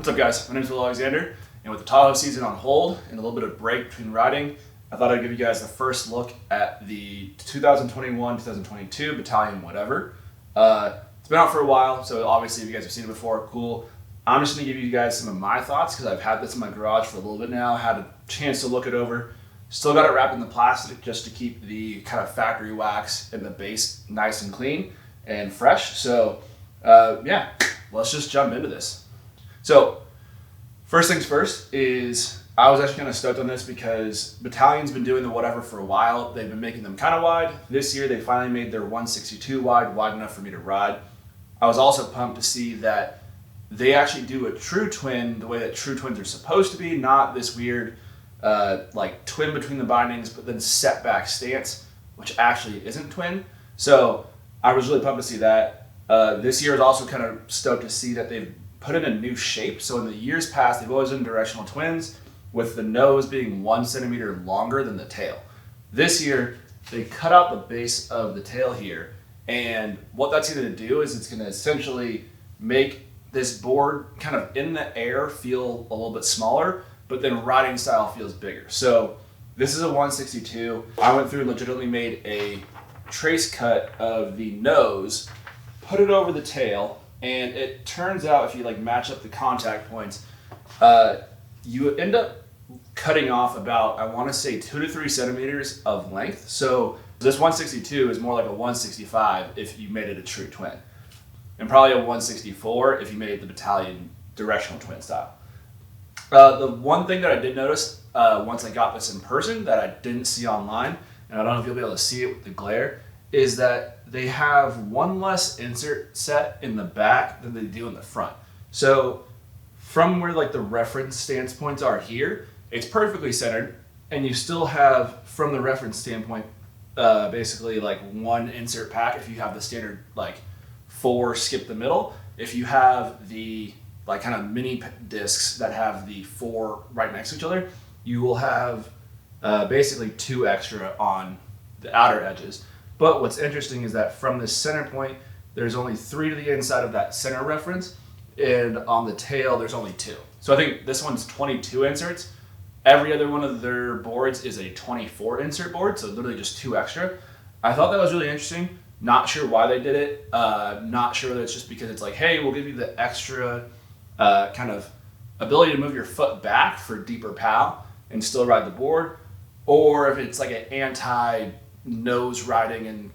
What's up, guys? My name is Will Alexander, and with the Tahoe season on hold and a little bit of break between riding, I thought I'd give you guys the first look at the 2021-2022 Bataleon Whatever. It's been out for a while, so obviously if you guys have seen it before, cool. I'm just going to give you guys some of my thoughts because I've had this in my garage for a little bit now, had a chance to look it over. Still got it wrapped in the plastic just to keep the kind of factory wax and the base nice and clean and fresh. So yeah, let's just jump into this. So first things first is I was actually kind of stoked on this because Batalion's been doing the Whatever for a while. They've been making them kind of wide. This year they finally made their 162 wide enough for me to ride. I was also pumped to see that they actually do a true twin the way that true twins are supposed to be, not this weird like twin between the bindings but then set back stance, which actually isn't twin. So I was really pumped to see that. This year is also kind of stoked to see that they've put in a new shape. So in the years past, they've always been directional twins with the nose being 1 centimeter longer than the tail. This year, they cut out the base of the tail here. And what that's going to do is it's going to essentially make this board kind of in the air feel a little bit smaller, but then riding style feels bigger. So this is a 162. I went through and legitimately made a trace cut of the nose, put it over the tail, and it turns out if you like match up the contact points, you end up cutting off about, I want to say 2 to 3 centimeters of length. So this 162 is more like a 165 if you made it a true twin, and probably a 164 if you made it the Bataleon directional twin style. The one thing that I did notice once I got this in person that I didn't see online, and I don't know if you'll be able to see it with the glare, is that they have one less insert set in the back than they do in the front. So from where like the reference stance points are here, it's perfectly centered, and you still have from the reference standpoint basically like one insert pack if you have the standard like 4 skip the middle. If you have the like kind of mini discs that have the 4 right next to each other, you will have basically 2 extra on the outer edges. But what's interesting is that from the center point, there's only 3 to the inside of that center reference, and on the tail, there's only 2. So I think this one's 22 inserts. Every other one of their boards is a 24 insert board, so literally just 2 extra. I thought that was really interesting. Not sure why they did it. Not sure that it's just because it's like, hey, we'll give you the extra kind of ability to move your foot back for deeper pow and still ride the board, or if it's like an anti-nose riding, and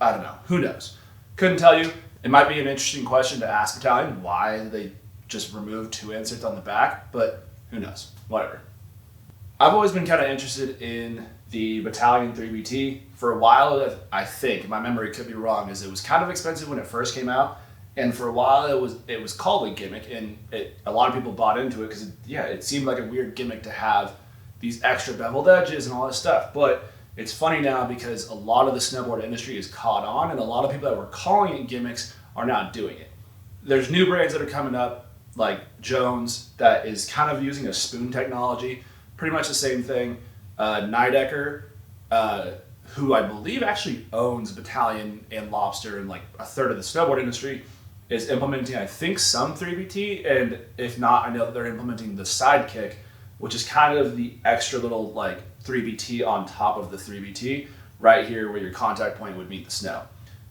I don't know, who knows? Couldn't tell you. It might be an interesting question to ask Bataleon why they just removed 2 inserts on the back, but who knows? Whatever. I've always been kind of interested in the Bataleon 3BT. For a while, I think, my memory could be wrong, is it was kind of expensive when it first came out, and for a while it was called a gimmick, and a lot of people bought into it because it seemed like a weird gimmick to have these extra beveled edges and all this stuff. But it's funny now because a lot of the snowboard industry is caught on, and a lot of people that were calling it gimmicks are now doing it. There's new brands that are coming up, like Jones, that is kind of using a spoon technology, pretty much the same thing. Nidecker, who I believe actually owns Bataleon and Lobster and like a third of the snowboard industry, is implementing, I think, some 3BT, and if not, I know that they're implementing the Sidekick, which is kind of the extra little like 3BT on top of the 3BT right here where your contact point would meet the snow.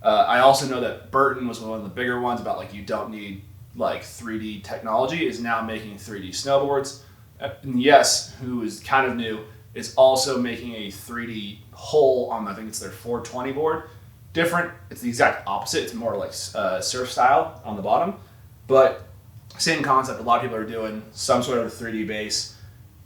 I also know that Burton was one of the bigger ones about like you don't need like 3D technology, is now making 3D snowboards. And Yes, who is kind of new, is also making a 3D hole on, I think it's their 420 board. Different, it's the exact opposite. It's more like surf style on the bottom, but same concept. A lot of people are doing some sort of 3D base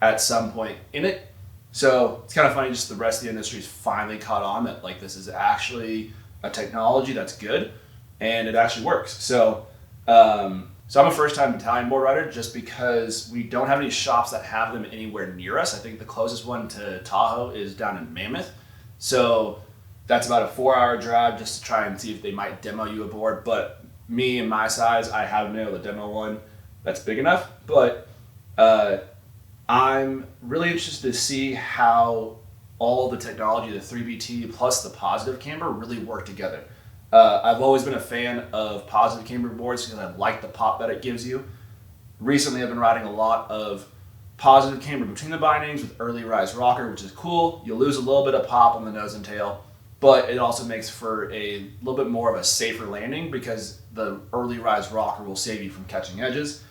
at some point in it. So it's kind of funny, just the rest of the industry's finally caught on that like this is actually a technology that's good and it actually works. So so I'm a first-time Bataleon board rider just because we don't have any shops that have them anywhere near us. I think the closest one to Tahoe is down in Mammoth. So that's about a 4-hour drive just to try and see if they might demo you a board. But me and my size, I haven't been able to demo one that's big enough. But I'm really interested to see how all the technology, the 3BT plus the positive camber, really work together. I've always been a fan of positive camber boards because I like the pop that it gives you. Recently I've been riding a lot of positive camber between the bindings with early rise rocker, which is cool. You'll lose a little bit of pop on the nose and tail, but it also makes for a little bit more of a safer landing because the early rise rocker will save you from catching edges.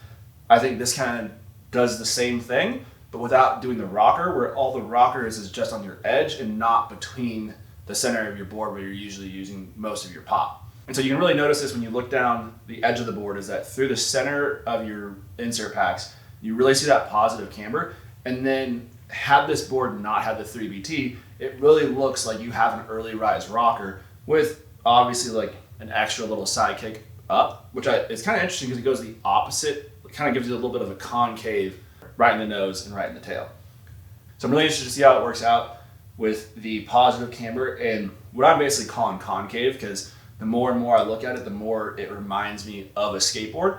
I think this kind of does the same thing, but without doing the rocker, where all the rocker is just on your edge and not between the center of your board where you're usually using most of your pop. And so you can really notice this when you look down the edge of the board, is that through the center of your insert packs, you really see that positive camber. And then had this board not had the 3BT, it really looks like you have an early rise rocker with obviously like an extra little side kick up, which it's kind of interesting because it goes the opposite. It kind of gives you a little bit of a concave right in the nose and right in the tail. So I'm really interested to see how it works out with the positive camber and what I'm basically calling concave, because the more and more I look at it, the more it reminds me of a skateboard.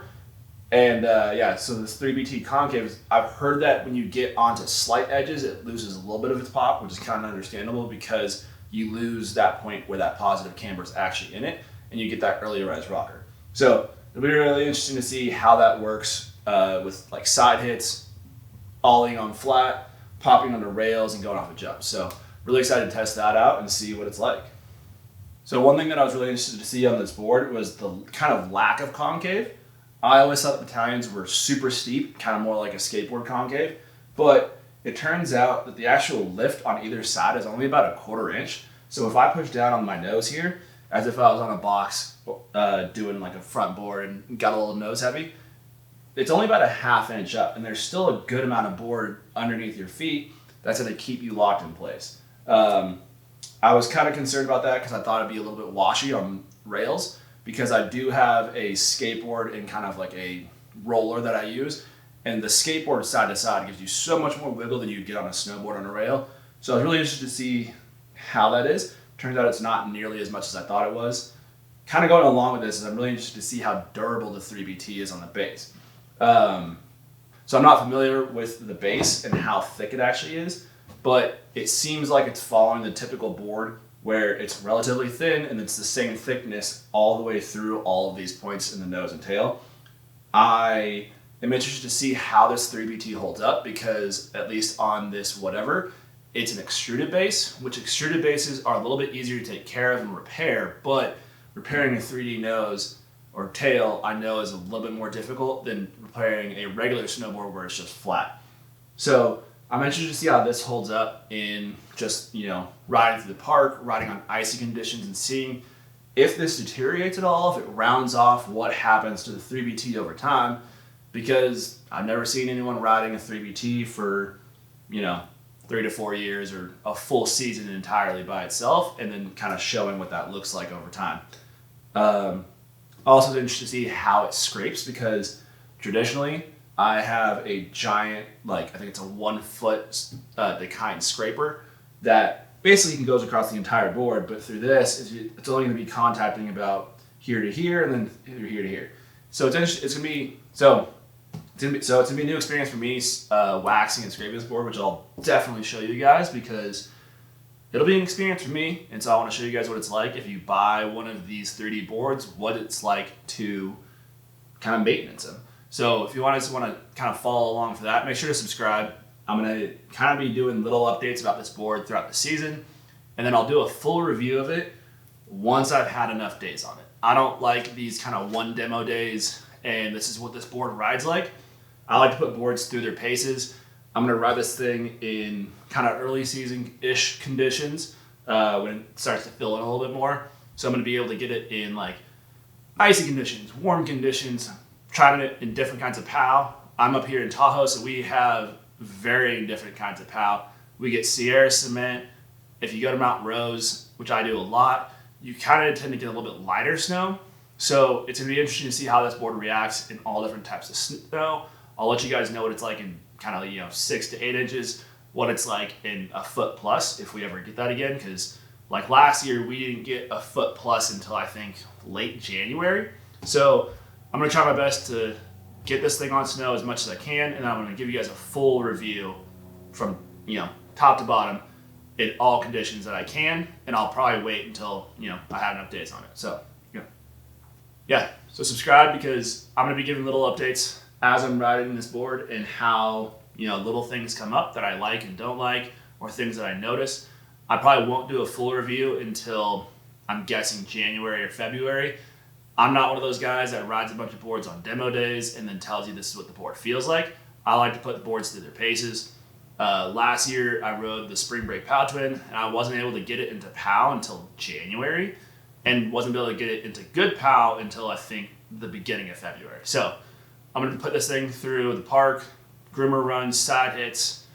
And yeah, so this 3BT concave, I've heard that when you get onto slight edges, it loses a little bit of its pop, which is kind of understandable because you lose that point where that positive camber is actually in it, and you get that early rise rocker. So it'll be really interesting to see how that works with like side hits, ollie on flat, popping onto rails, and going off a jump. So really excited to test that out and see what it's like. So one thing that I was really interested to see on this board was the kind of lack of concave. I always thought the battalions were super steep, kind of more like a skateboard concave, but it turns out that the actual lift on either side is only about a 1/4 inch. So if I push down on my nose here, as if I was on a box doing like a front board and got a little nose heavy, it's only about a 1/2 inch up, and there's still a good amount of board underneath your feet that's going to keep you locked in place. I was kind of concerned about that because I thought it'd be a little bit washy on rails, because I do have a skateboard and kind of like a roller that I use, and the skateboard side to side gives you so much more wiggle than you'd get on a snowboard on a rail. So I was really interested to see how that is. Turns out it's not nearly as much as I thought it was. Kind of going along with this is I'm really interested to see how durable the 3BT is on the base. So I'm not familiar with the base and how thick it actually is, but it seems like it's following the typical board where it's relatively thin and it's the same thickness all the way through all of these points in the nose and tail. I am interested to see how this 3BT holds up, because at least on this Whatever, it's an extruded base, which extruded bases are a little bit easier to take care of and repair, but repairing a 3D nose or tail I know is a little bit more difficult than repairing a regular snowboard where it's just flat. So I'm interested to see how this holds up in just, riding through the park, riding on icy conditions, and seeing if this deteriorates at all, if it rounds off, what happens to the 3BT over time, because I've never seen anyone riding a 3BT for, 3 to 4 years or a full season entirely by itself, and then kind of showing what that looks like over time. Also interested to see how it scrapes, because traditionally I have a giant, I think it's a 1 foot kind scraper that basically goes across the entire board, but through this, it's only going to be contacting about here to here and then here to here. So it's going to be a new experience for me, waxing and scraping this board, which I'll definitely show you guys, because it'll be an experience for me, and so I want to show you guys what it's like if you buy one of these 3D boards, what it's like to kind of maintenance them. So if you want to kind of follow along for that, make sure to subscribe. I'm going to kind of be doing little updates about this board throughout the season, and then I'll do a full review of it once I've had enough days on it. I don't like these kind of one demo days, and this is what this board rides like. I like to put boards through their paces. I'm going to ride this thing in kind of early season-ish conditions when it starts to fill in a little bit more. So I'm going to be able to get it in icy conditions, warm conditions, trying it in different kinds of POW. I'm up here in Tahoe, so we have varying different kinds of POW. We get Sierra cement. If you go to Mount Rose, which I do a lot, you kind of tend to get a little bit lighter snow. So it's going to be interesting to see how this board reacts in all different types of snow. I'll let you guys know what it's like in kind of 6 to 8 inches, what it's like in a foot plus if we ever get that again, because like last year we didn't get a foot plus until I think late January. So I'm going to try my best to get this thing on snow as much as I can, and I'm going to give you guys a full review from top to bottom in all conditions that I can, and I'll probably wait until I have enough days on it. So yeah, so subscribe, because I'm going to be giving little updates as I'm riding this board and how, little things come up that I like and don't like, or things that I notice. I probably won't do a full review until, I'm guessing, January or February. I'm not one of those guys that rides a bunch of boards on demo days and then tells you this is what the board feels like. I like to put the boards through their paces. Last year, I rode the Spring Break POW Twin, and I wasn't able to get it into POW until January, and wasn't able to get it into good POW until, I think, the beginning of February. So I'm going to put this thing through the park, groomer runs, side hits,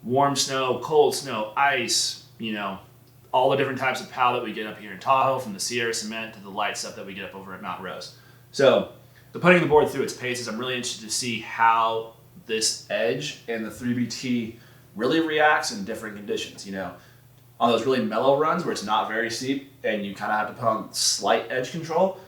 warm snow, cold snow, ice, all the different types of POW that we get up here in Tahoe, from the Sierra Cement to the light stuff that we get up over at Mount Rose. So putting the board through its paces, I'm really interested to see how this edge and the 3BT really reacts in different conditions. On those really mellow runs where it's not very steep and you kind of have to put on slight edge control,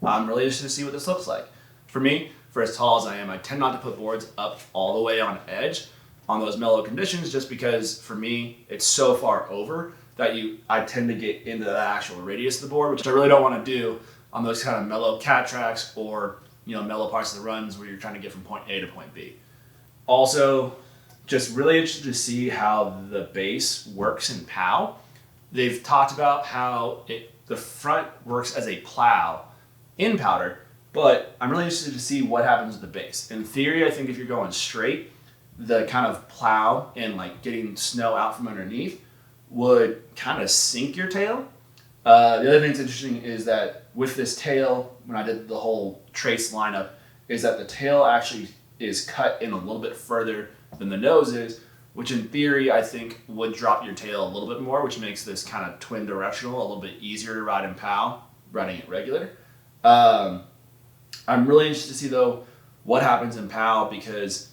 I'm really interested to see what this looks like. For me, for as tall as I am, I tend not to put boards up all the way on edge on those mellow conditions, just because for me, it's so far over that I tend to get into the actual radius of the board, which I really don't want to do on those kind of mellow cat tracks or, mellow parts of the runs where you're trying to get from point A to point B. Also, just really interested to see how the base works in POW. They've talked about how the front works as a plow in powder, but I'm really interested to see what happens with the base. In theory, I think if you're going straight, the kind of plow and like getting snow out from underneath would kind of sink your tail. The other thing that's interesting is that with this tail, when I did the whole trace lineup, is that the tail actually is cut in a little bit further than the nose is, which in theory I think would drop your tail a little bit more, which makes this kind of twin directional a little bit easier to ride in POW, riding it regular. I'm really interested to see though what happens in POW, because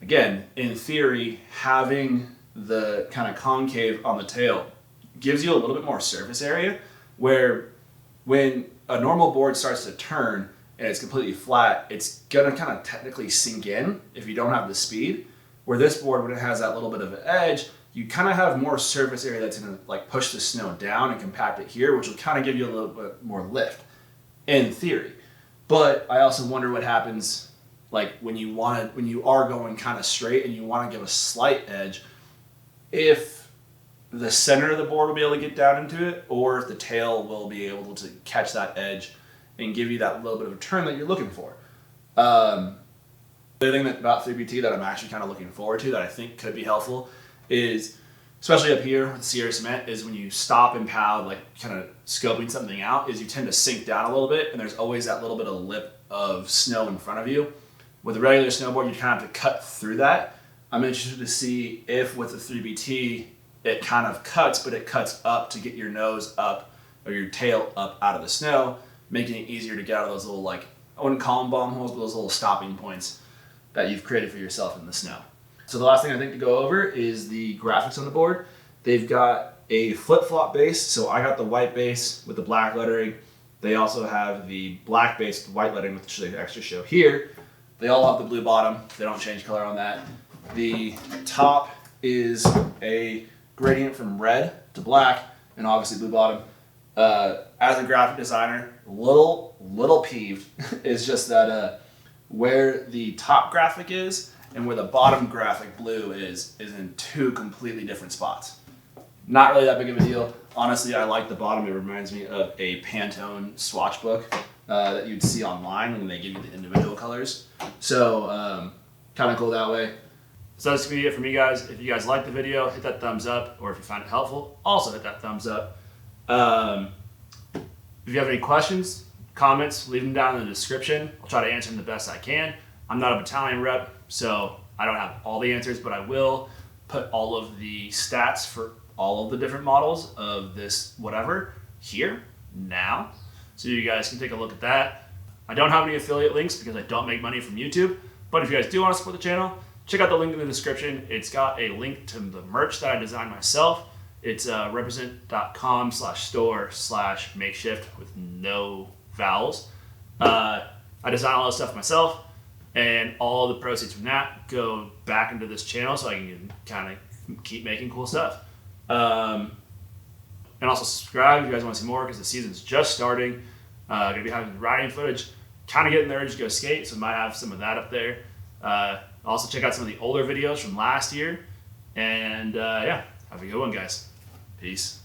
again, in theory, having the kind of concave on the tail gives you a little bit more surface area, where when a normal board starts to turn and it's completely flat, it's gonna kind of technically sink in if you don't have the speed. Where this board, when it has that little bit of an edge, you kind of have more surface area that's gonna like push the snow down and compact it here, which will kind of give you a little bit more lift, in theory. But I also wonder what happens like when you are going kind of straight and you want to give a slight edge, if the center of the board will be able to get down into it, or if the tail will be able to catch that edge and give you that little bit of a turn that you're looking for. The other thing about 3BT that I'm actually kind of looking forward to that I think could be helpful is, especially up here with Sierra Cement, is when you stop and POW, like kind of scoping something out, is you tend to sink down a little bit and there's always that little bit of lip of snow in front of you. With a regular snowboard, you kind of have to cut through that. I'm interested to see if with the 3BT, it kind of cuts, but it cuts up to get your nose up or your tail up out of the snow, making it easier to get out of those little, like, I wouldn't call them bomb holes, but those little stopping points that you've created for yourself in the snow. So the last thing I think to go over is the graphics on the board. They've got a flip-flop base, so I got the white base with the black lettering. They also have the black base with the white lettering, which they extra show here. They all have the blue bottom. They don't change color on that. The top is a gradient from red to black, and obviously blue bottom. As a graphic designer, little peeved is just that where the top graphic is and where the bottom graphic blue is in two completely different spots. Not really that big of a deal. Honestly, I like the bottom. It reminds me of a Pantone swatch book that you'd see online when they give you the individual colors. So kind of cool that way. So that's going to be it for me, guys. If you guys like the video, hit that thumbs up, or if you find it helpful, also hit that thumbs up. If you have any questions, comments, leave them down in the description. I'll try to answer them the best I can. I'm not a battalion rep, so I don't have all the answers, but I will put all of the stats for all of the different models of this whatever here now, so you guys can take a look at that. I don't have any affiliate links because I don't make money from YouTube, but if you guys do want to support the channel, check out the link in the description. It's got a link to the merch that I designed myself. It's represent.com/store/makeshift with no vowels. I design all this stuff myself, and all the proceeds from that go back into this channel so I can kind of keep making cool stuff. And also subscribe if you guys want to see more, because the season's just starting. Gonna be having riding footage, kind of getting the urge to go skate, so I might have some of that up there. Also check out some of the older videos from last year. And yeah, have a good one, guys. Peace.